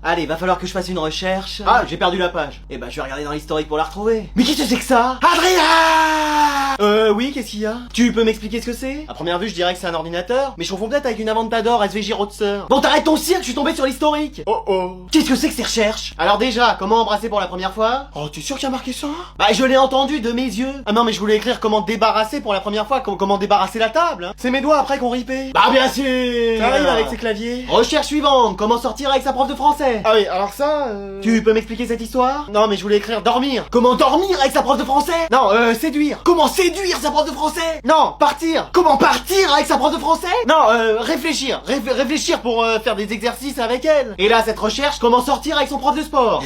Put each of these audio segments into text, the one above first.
Allez, va falloir que je fasse une recherche. Ah, j'ai perdu la page. Eh ben, je vais regarder dans l'historique pour la retrouver. Mais qu'est-ce que c'est que ça? Adrien! Oui, qu'est-ce qu'il y a? Tu peux m'expliquer ce que c'est? À première vue, je dirais que c'est un ordinateur, mais je confonds peut-être avec une Aventador SVJ Roadster. Bon, t'arrêtes ton cirque, je suis tombé sur l'historique. Oh oh. Qu'est-ce que c'est que ces recherches? Alors déjà, comment embrasser pour la première fois? Oh, t'es sûr qu'il y a marqué ça? Bah, je l'ai entendu de mes yeux. Ah non, mais je voulais écrire comment débarrasser pour la première fois, comment débarrasser la table, hein. C'est mes doigts après qu'on ripait. Bah, bien sûr! Ça arrive avec ses claviers. Recherche suivante, comment sortir avec sa prof de français? Ah oui, alors ça, Tu peux m'expliquer cette histoire? Non, mais je voulais écrire dormir. Comment dormir avec sa prof de français? Non, séduire. Comment séduire sa prof de français? Non, partir. Comment partir avec sa prof de français? Non, réfléchir. Réfléchir pour faire des exercices avec elle. Et là, cette recherche, comment sortir avec son prof de sport?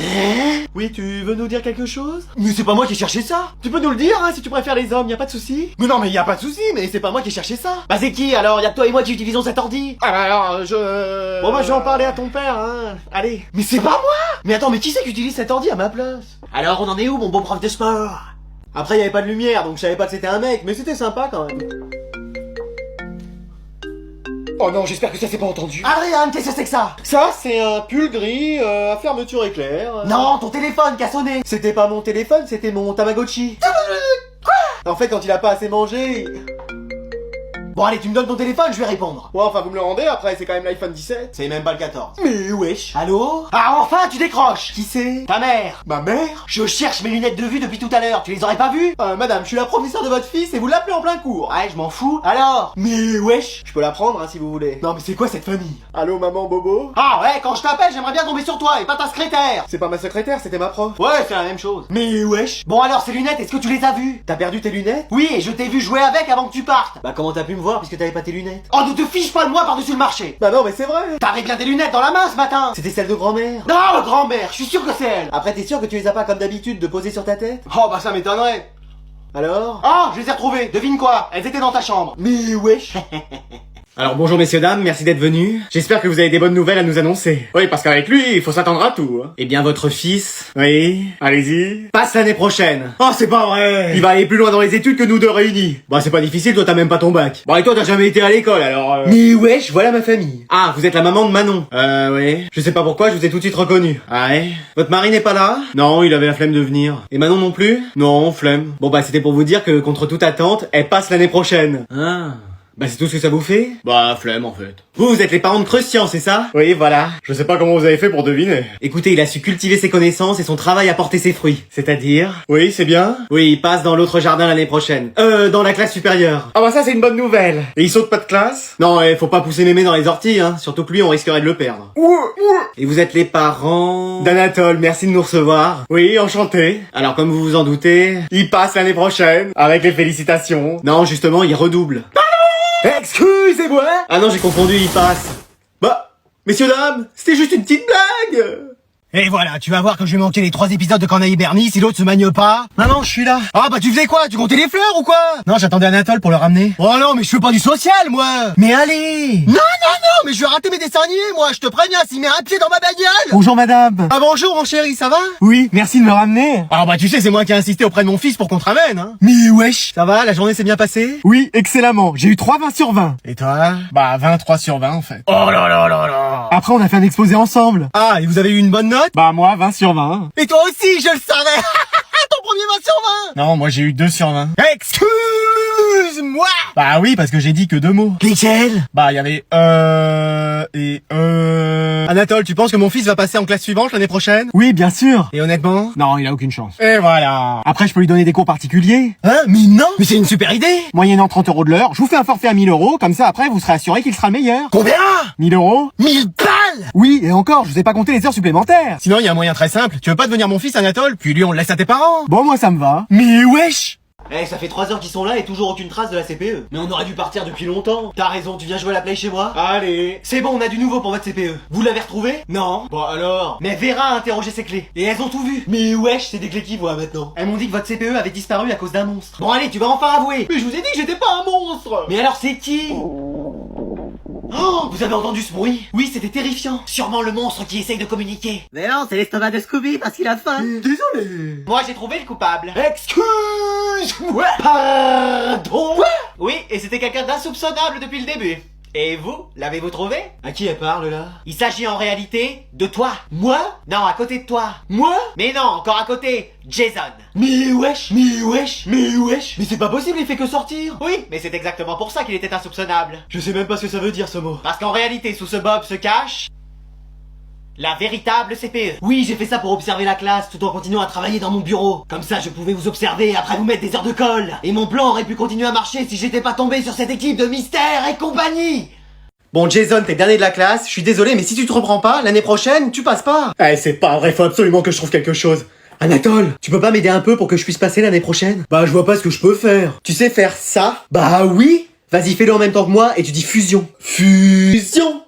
Oui, tu veux nous dire quelque chose? Mais c'est pas moi qui ai cherché ça. Tu peux nous le dire, hein, si tu préfères les hommes, y a pas de souci. Mais non, mais y a pas de souci, mais c'est pas moi qui ai cherché ça. Bah c'est qui alors? Y a que toi et moi qui utilisons cet ordi. Ah bah alors, Bon bah je vais en parler à ton père, hein. Allez. Mais c'est pas moi. Mais attends, mais qui c'est qui utilise cet ordi à ma place? Alors, on en est où, mon bon prof de sport? Après, y avait pas de lumière, donc je savais pas que c'était un mec, mais c'était sympa quand même. Oh non, j'espère que ça s'est pas entendu. Adrien, qu'est-ce que c'est que ça? Ça, c'est un pull gris à fermeture éclair. Non, ton téléphone qui a sonné. C'était pas mon téléphone, c'était mon Tamagotchi. Quoi? En fait, quand il a pas assez mangé... Bon allez, tu me donnes ton téléphone, je vais répondre. Ouais, enfin vous me le rendez, après c'est quand même l'iPhone 17. C'est même pas le 14. Mais wesh. Allô? Ah enfin, tu décroches. Qui c'est? Ta mère. Ma mère? Je cherche mes lunettes de vue depuis tout à l'heure, tu les aurais pas vues? Madame, je suis la professeure de votre fils et vous l'appelez en plein cours. Ouais, je m'en fous. Alors? Mais wesh. Je peux la prendre, hein, si vous voulez. Non mais c'est quoi cette famille? Allô maman Bobo? Ah ouais, quand je t'appelle, j'aimerais bien tomber sur toi et pas ta secrétaire. C'est pas ma secrétaire, c'était ma prof. Ouais, c'est la même chose. Mais wesh. Bon alors, ces lunettes, est-ce que tu les as vues? T'as perdu tes lunettes? Oui, et je t'ai vu jouer avec avant que tu partes. Bah comment t'as pu me voir puisque t'avais pas tes lunettes? Oh, ne te fiche pas de moi par-dessus le marché. Bah non, mais c'est vrai. T'avais bien des lunettes dans la main ce matin. C'était celle de grand-mère. Non, grand-mère, je suis sûr que c'est elle. Après, t'es sûr que tu les as pas comme d'habitude de poser sur ta tête? Oh, bah ça m'étonnerait. Alors? Oh, je les ai retrouvées. Devine quoi? Elles étaient dans ta chambre. Mais wesh. Alors bonjour messieurs dames, merci d'être venus. J'espère que vous avez des bonnes nouvelles à nous annoncer. Oui, parce qu'avec lui, il faut s'attendre à tout. Hein. Eh bien votre fils, oui, allez-y, passe l'année prochaine. Oh c'est pas vrai. Il va aller plus loin dans les études que nous deux réunis. Bah c'est pas difficile, toi t'as même pas ton bac. Bon et toi t'as jamais été à l'école alors... Mais wesh, voilà ma famille. Ah, vous êtes la maman de Manon. Oui. Je sais pas pourquoi, je vous ai tout de suite reconnu. Ah ouais. Votre mari n'est pas là? Non, il avait la flemme de venir. Et Manon non plus? Non, flemme. Bon bah c'était pour vous dire que contre toute attente, elle passe l'année prochaine. Ah. Bah c'est tout ce que ça vous fait? Bah flemme en fait. Vous êtes les parents de Christian, c'est ça? Oui, voilà. Je sais pas comment vous avez fait pour deviner. Écoutez, il a su cultiver ses connaissances et son travail a porté ses fruits. C'est-à-dire? Oui, c'est bien. Oui, il passe dans l'autre jardin l'année prochaine. Dans la classe supérieure. Ah bah ça c'est une bonne nouvelle. Et il saute pas de classe? Non, faut pas pousser mémé dans les orties, hein. Surtout que lui, on risquerait de le perdre. Et vous êtes les parents... d'Anatole, merci de nous recevoir. Oui, enchanté. Alors comme vous vous en doutez, il passe l'année prochaine. Avec les félicitations. Non, justement, il redouble. Excusez-moi. Ah non, j'ai confondu, il passe. Bah, messieurs dames, c'était juste une petite blague. Et voilà, tu vas voir que je vais manquer les 3 épisodes de Corneille Bernie si l'autre se magne pas. Non, je suis là. Ah bah tu faisais quoi? Tu comptais les fleurs ou quoi? Non, j'attendais Anatole pour le ramener. Oh non, mais je fais pas du social, moi. Mais allez. Non, mais je vais rater mes dessins animés, moi, je te préviens, s'il met un pied dans ma bagnole. Bonjour madame. Ah bonjour mon chéri, ça va? Oui, merci de me ramener. Ah bah tu sais, c'est moi qui ai insisté auprès de mon fils pour qu'on te ramène, hein. Mais wesh. Ça va, la journée s'est bien passée? Oui, excellemment. J'ai eu 3 20 sur 20. Et toi? Bah 23 sur 20 en fait. Oh là. Après on a fait un exposé ensemble. Ah, et vous avez eu une bonne note? Bah moi 20 sur 20. Et toi aussi, je le savais. Ton premier 20 sur 20. Non, moi j'ai eu 2 sur 20. Excuse-moi. Bah oui, parce que j'ai dit que 2 mots. Lesquels? Bah il y avait et Anatole, tu penses que mon fils va passer en classe suivante l'année prochaine? Oui, bien sûr. Et honnêtement? Non, il a aucune chance. Et voilà. Après, je peux lui donner des cours particuliers. Hein? Mais non. Mais c'est une super idée. Moyennant 30 € de l'heure, je vous fais un forfait à 1000 €, comme ça après vous serez assuré qu'il sera le meilleur. Combien? 1000 €. 1000 balles? Oui, et encore, je vous ai pas compté les heures supplémentaires. Sinon, il y a un moyen très simple. Tu veux pas devenir mon fils, Anatole? Puis lui, on le laisse à tes parents. Bon, moi ça me va. Mais wesh. Ça fait 3 heures qu'ils sont là et toujours aucune trace de la CPE. Mais on aurait dû partir depuis longtemps. T'as raison, tu viens jouer à la play chez moi? Allez. C'est bon, on a du nouveau pour votre CPE. Vous l'avez retrouvé? Non. Bon alors. Mais Vera a interrogé ses clés. Et elles ont tout vu. Mais wesh, c'est des clés qui voient maintenant. Elles m'ont dit que votre CPE avait disparu à cause d'un monstre. Bon allez, tu vas enfin avouer. Mais je vous ai dit que j'étais pas un monstre. Mais alors c'est qui? Oh, vous avez entendu ce bruit? Oui, c'était terrifiant. Sûrement le monstre qui essaye de communiquer. Mais non, c'est l'estomac de Scooby parce qu'il a faim. Désolé. Moi, j'ai trouvé le coupable. Excuse-moi. Pardon. Oui, et c'était quelqu'un d'insoupçonnable depuis le début. Et vous, l'avez-vous trouvé? À qui elle parle là? Il s'agit en réalité de toi. Moi? Non, à côté de toi. Moi? Mais non, encore à côté. Jason. Mais wesh, mais wesh, mais wesh. Mais c'est pas possible, il fait que sortir. Oui, mais c'est exactement pour ça qu'il était insoupçonnable. Je sais même pas ce que ça veut dire ce mot. Parce qu'en réalité, sous ce bob se cache... la véritable CPE. Oui, j'ai fait ça pour observer la classe tout en continuant à travailler dans mon bureau. Comme ça, je pouvais vous observer et après vous mettre des heures de colle. Et mon plan aurait pu continuer à marcher si j'étais pas tombé sur cette équipe de Mystère et compagnie. Bon, Jason, t'es dernier de la classe, je suis désolé, mais si tu te reprends pas, l'année prochaine, tu passes pas. Eh, c'est pas vrai, faut absolument que je trouve quelque chose. Anatole, tu peux pas m'aider un peu pour que je puisse passer l'année prochaine? Bah, je vois pas ce que je peux faire. Tu sais faire ça? Bah oui. Vas-y, fais-le en même temps que moi et tu dis fusion. Fusion.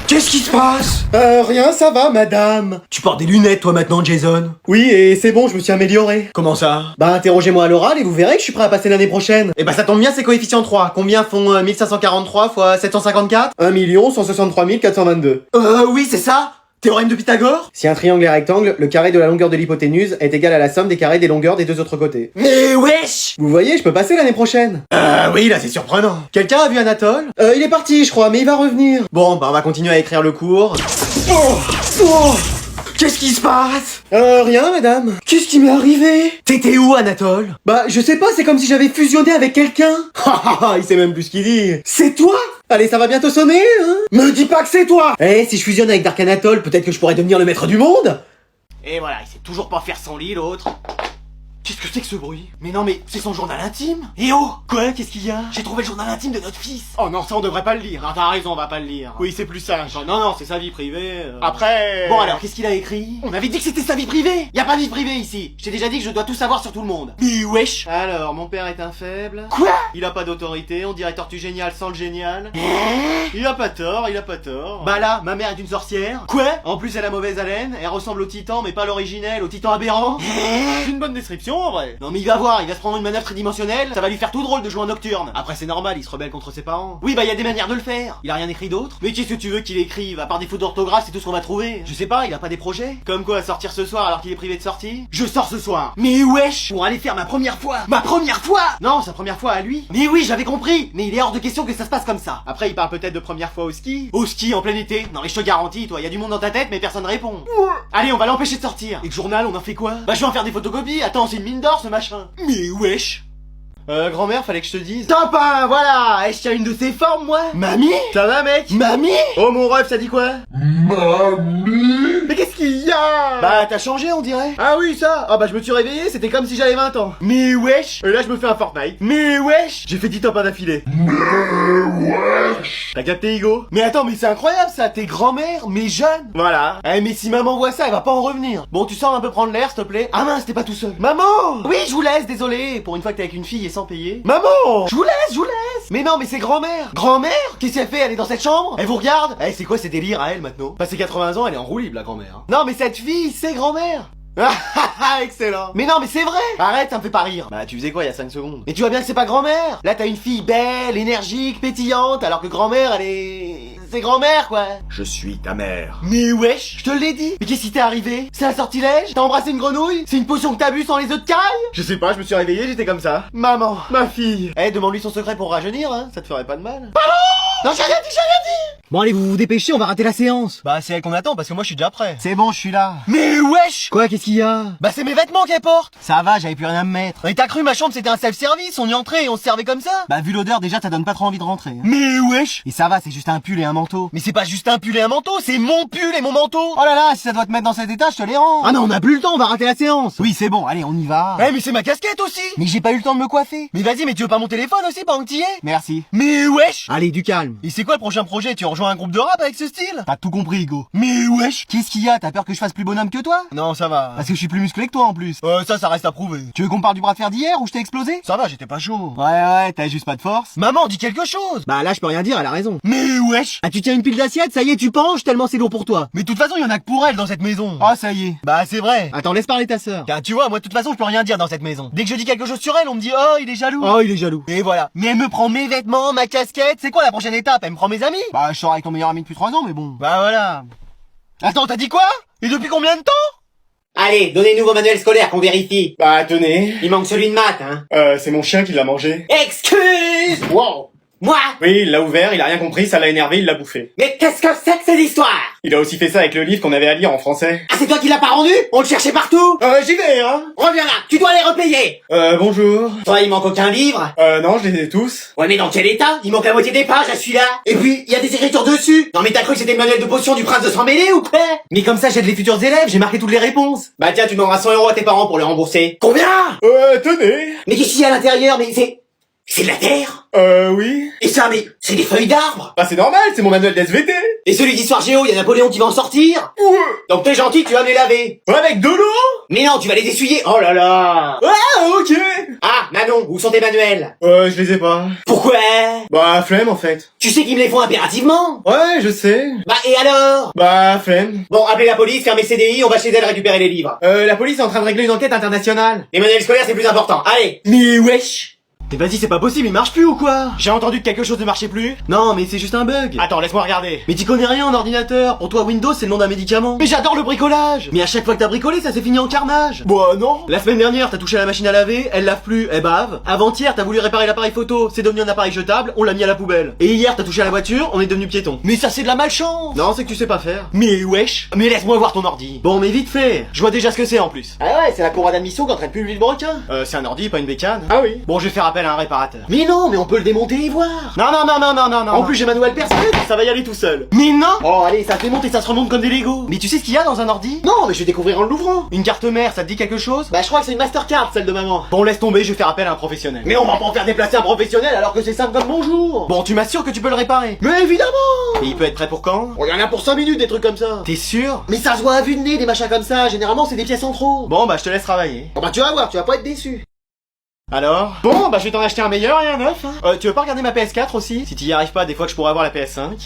Qu'est-ce qui se passe? Rien, ça va, madame. Tu portes des lunettes, toi, maintenant, Jason. Oui, et c'est bon, je me suis amélioré. Comment ça? Bah, interrogez-moi à l'oral et vous verrez que je suis prêt à passer l'année prochaine. Eh bah ça tombe bien, c'est coefficient 3. Combien font 1543 fois 754? 1 163 422. Oui, c'est ça. Théorème de Pythagore? Si un triangle est rectangle, le carré de la longueur de l'hypoténuse est égal à la somme des carrés des longueurs des deux autres côtés. Mais wesh! Vous voyez, je peux passer l'année prochaine. Oui, là, c'est surprenant. Quelqu'un a vu Anatole? Il est parti, je crois, mais il va revenir. Bon, bah on va continuer à écrire le cours. Qu'est-ce qui se passe? Rien, madame. Qu'est-ce qui m'est arrivé? T'étais où, Anatole? Bah, je sais pas, c'est comme si j'avais fusionné avec quelqu'un. Il sait même plus ce qu'il dit. C'est toi? Allez, ça va bientôt sonner, hein? Me dis pas que c'est toi! Eh, si je fusionne avec Dark Anatole, peut-être que je pourrais devenir le maître du monde? Et voilà, il sait toujours pas faire son lit, l'autre. Qu'est-ce que c'est que ce bruit? Mais non, mais c'est son journal intime? Eh oh! Quoi? Qu'est-ce qu'il y a? J'ai trouvé le journal intime de notre fils. Oh non, ça on devrait pas le lire. Ah, t'as raison, on va pas le lire. Oui, c'est plus sage. Non, non, c'est sa vie privée. Après... Bon alors, qu'est-ce qu'il a écrit? On avait dit que c'était sa vie privée. Y a pas de vie privée ici. Je t'ai déjà dit que je dois tout savoir sur tout le monde. Mais wesh. Alors, mon père est un faible. Quoi? Il a pas d'autorité, on dirait Tortue Géniale sans le génial. Il a pas tort, il a pas tort. Bah là, ma mère est une sorcière. Quoi? En plus, elle a mauvaise haleine, elle ressemble au titan, mais pas l'originel, au titan aberrant. C'est une bonne description en vrai. Non mais il va voir, il va se prendre une manœuvre tridimensionnelle, ça va lui faire tout drôle de jouer en nocturne. Après c'est normal, il se rebelle contre ses parents. Oui bah il y a des manières de le faire. Il a rien écrit d'autre. Mais qu'est-ce que tu veux qu'il écrive? À part des fautes d'orthographe, c'est tout ce qu'on va trouver. Je sais pas, il a pas des projets? Comme quoi, sortir ce soir alors qu'il est privé de sortie? Je sors ce soir. Mais wesh! Pour aller faire ma première fois. Ma première fois! Non, sa première fois à lui. Mais oui, j'avais compris. Mais il est hors de question que ça se passe comme ça. Après il parle peut-être de première fois au ski. Au ski en plein été. Non mais je te garantis, toi, il y a du monde dans ta tête mais personne répond. Allez, on va l'empêcher de sortir. Et le journal, on en fait quoi? Bah je vais en faire des photocopies. Attends, c'est une mine d'or ce machin. Mais wesh! Grand-mère, fallait que je te dise. Top 1, voilà! Et je tiens une de ces formes, moi! Mamie? Ça va, mec? Mamie? Oh, mon ref, ça dit quoi? Mamie! Mais qu'est-ce qu'il y a? Bah, t'as changé, on dirait. Ah oui, ça! Ah bah, je me suis réveillé, c'était comme si j'avais 20 ans. Mais wesh! Et là, je me fais un Fortnite. Mais wesh! J'ai fait 10 top 1 d'affilée. Mais wesh! T'as capté, Hugo? Mais attends, mais c'est incroyable ça, t'es grand-mère, mais jeune! Voilà. Eh, mais si maman voit ça, elle va pas en revenir. Bon, tu sors un peu prendre l'air, s'il te plaît. Ah mince, t'es pas tout seul. Maman! Oui, je vous laisse, désolé. Pour une fois que t'es avec une fille et sans payer. Maman! Je vous laisse, je vous laisse. Mais non, mais c'est grand-mère. Grand-mère? Qu'est-ce qu'elle fait? Elle est dans cette chambre? Elle vous regarde? Eh, c'est quoi ces délires à elle maintenant? Passé 80 ans, elle est en roue libre, la grand-mère. Non, mais cette fille, c'est grand-mère. Ah, excellent. Mais non, mais c'est vrai. Arrête, ça me fait pas rire. Bah, tu faisais quoi il y a 5 secondes? Mais tu vois bien que c'est pas grand-mère. Là, t'as une fille belle, énergique, pétillante, alors que grand-mère, elle est... c'est grand-mère, quoi. Je suis ta mère. Mais wesh, je te l'ai dit. Mais qu'est-ce qui t'est arrivé? C'est un sortilège? T'as embrassé une grenouille? C'est une potion que t'as bu sans les œufs de caille? Je sais pas, je me suis réveillé, j'étais comme ça. Maman. Ma fille. Eh, demande-lui son secret pour rajeunir, hein. Ça te ferait pas de mal. Pardon! Non, j'ai rien dit, j'ai rien dit! Bon, allez, vous vous dépêchez, on va rater la séance. Bah, c'est elle qu'on attend parce que moi je suis déjà prêt. C'est bon, je suis là. Mais wesh! Quoi, qu'est-ce qu'il y a? Bah, c'est mes vêtements qu'elle porte! Ça va, j'avais plus rien à me mettre. Et t'as cru ma chambre c'était un self-service? On y entrait et on se servait comme ça? Bah, vu l'odeur, déjà, ça donne pas trop envie de rentrer. Hein. Mais wesh! Et ça va, c'est juste un pull et un manteau. Mais c'est pas juste un pull et un manteau, c'est mon pull et mon manteau! Oh là là, si ça doit te mettre dans cet état, je te les rends. Ah non, on a plus le temps, on va rater la séance. Oui, c'est bon, allez, on y va. Eh, mais c'est ma casquette aussi! Mais j'ai pas eu le temps de me coiffer. Mais vas-y, mais tu veux pas mon téléphone aussi pendant que t'y es? Merci. Mais wesh! Allez, du calme. Et c'est quoi le prochain projet? Tu rejoins un groupe de rap avec ce style? T'as tout compris, Hugo. Mais wesh! Qu'est-ce qu'il y a? T'as peur que je fasse plus bonhomme que toi? Non, ça va. Parce que je suis plus musclé que toi en plus. Ça reste à prouver. Tu veux qu'on parle du bras de fer d'hier où je t'ai explosé? Ça va, j'étais pas chaud. Ouais, t'as juste pas de force. Maman, dis quelque chose! Bah là, je peux rien dire, elle a raison. Mais wesh! Ah, tu tiens une pile d'assiettes, ça y est, tu penches tellement c'est lourd pour toi. Mais de toute façon, y en a que pour elle dans cette maison. Ah, ça y est. Bah, c'est vrai. Attends, laisse parler ta sœur. Car tu vois, moi de toute façon, je peux rien dire dans cette maison. Dès que je dis quelque chose sur elle, on me dit oh, il est jaloux. Oh, il est jaloux. Et voilà. Mais elle me prend mes vêtements, ma casquette. C'est quoi la prochaine étape? Elle me prend mes amis? Bah, je sors avec ton meilleur ami depuis 3 ans, mais bon. Bah voilà. Attends, t'as dit quoi? Et depuis combien de temps? Allez, donnez-nous vos manuels scolaires qu'on vérifie. Bah, tenez. Il manque celui de maths, hein. C'est mon chien qui l'a mangé. Excuse! Wow. Moi? Oui, il l'a ouvert, il a rien compris, ça l'a énervé, il l'a bouffé. Mais qu'est-ce que c'est que cette histoire? Il a aussi fait ça avec le livre qu'on avait à lire en français. Ah, c'est toi qui l'as pas rendu? On le cherchait partout? J'y vais, hein. Reviens là, tu dois les repayer. Bonjour. Toi, il manque aucun livre? Non, je les ai tous. Ouais, mais dans quel état? Il manque la moitié des pages à celui-là. Et puis, il y a des écritures dessus. Non mais t'as cru que c'était le manuel de potion du prince de sang mêlé ou quoi? Mais comme ça, j'aide les futurs élèves, j'ai marqué toutes les réponses. Bah tiens, tu demanderas 100 € à tes parents pour les rembourser. Combien? Tenez. Mais qu'est-ce qu'il y a à l'intérieur? Mais c'est de la terre? Oui. Et ça, mais c'est des feuilles d'arbres. Bah c'est normal, c'est mon manuel d'SVT. Et celui d'histoire géo, il y a Napoléon qui va en sortir. Ouais. Donc t'es gentil, tu vas me les laver. Avec de l'eau. Mais non, tu vas les essuyer. Oh là là. Ok. Ah, Manon, où sont tes manuels? Je les ai pas. Pourquoi? Bah flemme en fait. Tu sais qu'ils me les font impérativement. Ouais, je sais. Bah et alors? Bah flemme. Bon, appelez la police, fermez le CDI, on va chez elle récupérer les livres. La police est en train de régler une enquête internationale. Les manuels scolaires, c'est plus important. Allez. Mais wesh. Mais vas-y, c'est pas possible, il marche plus ou quoi? J'ai entendu que quelque chose ne marchait plus. Non, mais c'est juste un bug. Attends, laisse-moi regarder. Mais t'y connais rien en ordinateur. Pour toi, Windows, c'est le nom d'un médicament. Mais j'adore le bricolage. Mais à chaque fois que t'as bricolé, ça s'est fini en carnage. Bah non. La semaine dernière, t'as touché à la machine à laver, elle lave plus, elle bave. Avant-hier, t'as voulu réparer l'appareil photo, c'est devenu un appareil jetable, on l'a mis à la poubelle. Et hier, t'as touché à la voiture, on est devenu piéton. Mais ça, c'est de la malchance. Non, c'est que tu sais pas faire. Mais wesh. Mais laisse-moi voir ton ordi. Bon, mais vite fait. Je vois déjà ce que c'est en plus. Ah ouais, c'est la cour d'admission qui entraîne plus le broquin. C'est un ordi, pas une bécane. Ah oui. Bon, je vais faire appel à un réparateur. Mais non, mais on peut le démonter et voir. Non, non, non, non, non, non, non. En plus, j'ai manuel personnel, ça va y aller tout seul. Mais non. Oh, allez, ça Ça se démonte et ça se remonte comme des Lego. Mais tu sais ce qu'il y a dans un ordi? Non, mais je vais découvrir en l'ouvrant. Une carte mère, ça te dit quelque chose? Bah, je crois que c'est une Mastercard, celle de maman. Bon, laisse tomber, je vais faire appel à un professionnel. Mais on va pas en faire déplacer un professionnel alors que c'est simple comme bonjour. Bon, tu m'assures que tu peux le réparer? Mais évidemment. Et il peut être prêt pour quand? On y en a pour 5 minutes des trucs comme ça. T'es sûr? Mais ça se voit à vue de nez des machins comme ça, généralement c'est des pièces en trop. Bon, bah je te laisse travailler. Bon bah tu vas voir, tu vas pas être déçu. Alors? Bon, bah je vais t'en acheter un meilleur et un neuf. Hein. Tu veux pas regarder ma PS4 aussi? Si t'y arrives pas, des fois que je pourrais avoir la PS5.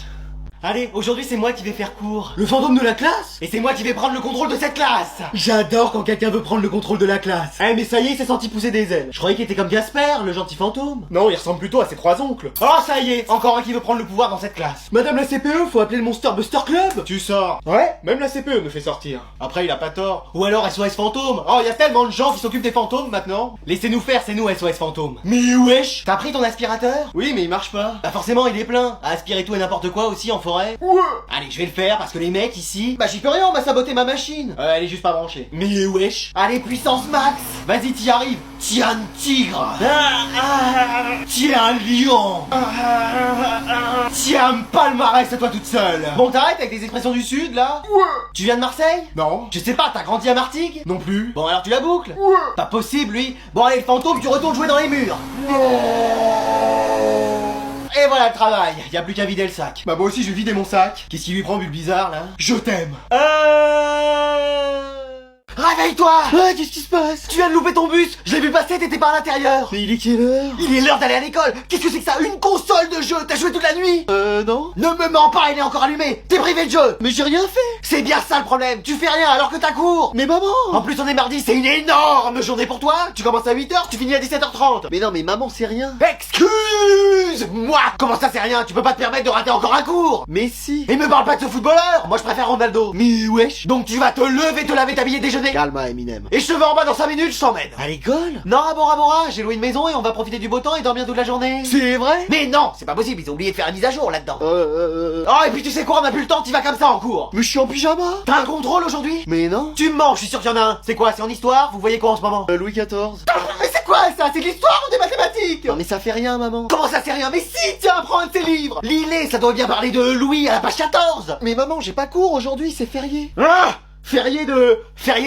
Allez, aujourd'hui c'est moi qui vais faire cours. Le fantôme de la classe? Et c'est moi qui vais prendre le contrôle de cette classe. J'adore quand quelqu'un veut prendre le contrôle de la classe. Eh mais ça y est, il s'est senti pousser des ailes. Je croyais qu'il était comme Gasper, le gentil fantôme. Non, il ressemble plutôt à ses 3 oncles. Oh ça y est, encore un qui veut prendre le pouvoir dans cette classe. Madame la CPE, faut appeler le Monster Buster Club. Tu sors. Ouais, même la CPE me fait sortir. Après il a pas tort. Ou alors SOS Fantôme. Oh, y a tellement de gens qui s'occupent des fantômes maintenant. Laissez-nous faire, c'est nous SOS Fantôme. Mais wesh. T'as pris ton aspirateur? Oui, mais il marche pas. Bah forcément, il est plein. À aspirer tout et n'importe quoi aussi en forêt. Ouais. Allez, je vais le faire parce que les mecs ici... Bah j'y peux rien, on m'a saboté ma machine. Elle est juste pas branchée. Mais wesh. Allez, puissance max. Vas-y, t'y arrives. Tiens un tigre. Tiens un lion. Tiens un palmarès à toi toute seule. Bon, t'arrêtes avec les expressions du sud là? Ouais. Tu viens de Marseille? Non. Je sais pas, t'as grandi à Martigues? Non plus. Bon, alors tu la boucles? Ouais. Pas possible, lui. Bon, allez, le fantôme, tu retournes jouer dans les murs. Et voilà le travail, y a plus qu'à vider le sac. Bah moi aussi je vais vider mon sac. Qu'est-ce qui lui prend, bizarre là? Je t'aime. Réveille-toi! Qu'est-ce qui se passe? Tu viens de louper ton bus! Je l'ai vu passer, t'étais pas à l'intérieur! Mais il est quelle heure? Il est l'heure d'aller à l'école! Qu'est-ce que c'est que ça? Une console de jeu! T'as joué toute la nuit? Non. Ne me mens pas, il est encore allumé! T'es privé de jeu! Mais j'ai rien fait. C'est bien ça le problème! Tu fais rien alors que t'as cours! Mais maman. En plus on est mardi, c'est une énorme journée pour toi! Tu commences à 8h, tu finis à 17h30! Mais non, mais maman c'est rien. Excuse-moi! Comment ça c'est rien? Tu peux pas te permettre de rater encore un cours! Mais si. Et me parle pas de ce footballeur! Moi je préfère Ronaldo! Mais wesh! Donc tu vas te lever, te laver, t'habiller, déjeuner! Calme, Eminem. Et je te veux en bas dans 5 minutes, je t'emmène! À l'école? Non, à Bora Bora, j'ai loué une maison et on va profiter du beau temps et dormir toute la journée! C'est vrai? Mais non, c'est pas possible, ils ont oublié de faire la mise à jour là-dedans! Oh, et puis tu sais quoi, on a plus le temps, t'y vas comme ça en cours! Mais je suis en pyjama. T'as un contrôle aujourd'hui? Mais non. Tu me mens, je suis sûr qu'il y en a un! C'est quoi, c'est en histoire? Vous voyez quoi en ce moment? Louis XIV. Mais c'est quoi ça? C'est de l'histoire ou des mathématiques? Non mais ça fait rien maman. Comment ça c'est rien? Mais si, tiens, prends un de ces livres! Lis-les, ça doit bien parler de Louis à la page 14! Mais maman j'ai pas cours aujourd'hui, c'est férié. Ah! Férié,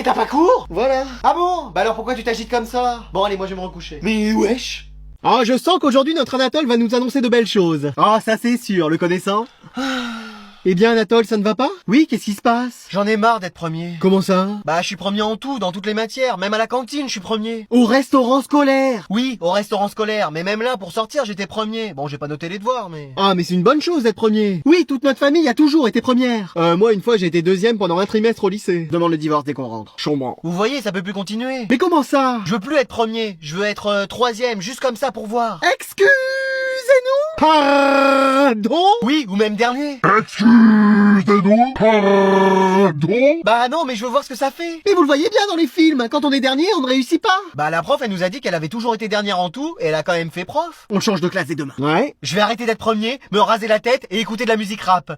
t'as pas cours? Voilà. Ah bon? Bah alors pourquoi tu t'agites comme ça? Bon allez, moi je vais me recoucher. Mais wesh. Oh, je sens qu'aujourd'hui notre Anatole va nous annoncer de belles choses. Oh, ça c'est sûr, le connaissant. Eh bien Anatole, ça ne va pas? Oui, qu'est-ce qui se passe? J'en ai marre d'être premier. Comment ça? Bah je suis premier en tout, dans toutes les matières, même à la cantine je suis premier. Au restaurant scolaire. Oui, au restaurant scolaire, mais même là pour sortir j'étais premier. Bon j'ai pas noté les devoirs mais... Ah, mais c'est une bonne chose d'être premier. Oui, toute notre famille a toujours été première. Moi une fois j'ai été deuxième pendant un trimestre au lycée. Demande le divorce dès qu'on rentre. Chambran. Vous voyez, ça peut plus continuer. Mais comment ça? Je veux plus être premier, je veux être troisième, juste comme ça pour voir. Excusez-nous? Pardon? Oui, ou même dernier. Excusez-nous, pardon? Bah non, mais je veux voir ce que ça fait. Mais vous le voyez bien dans les films, quand on est dernier, on ne réussit pas. Bah la prof, elle nous a dit qu'elle avait toujours été dernière en tout, et elle a quand même fait prof. On change de classe dès demain. Ouais. Je vais arrêter d'être premier, me raser la tête et écouter de la musique rap.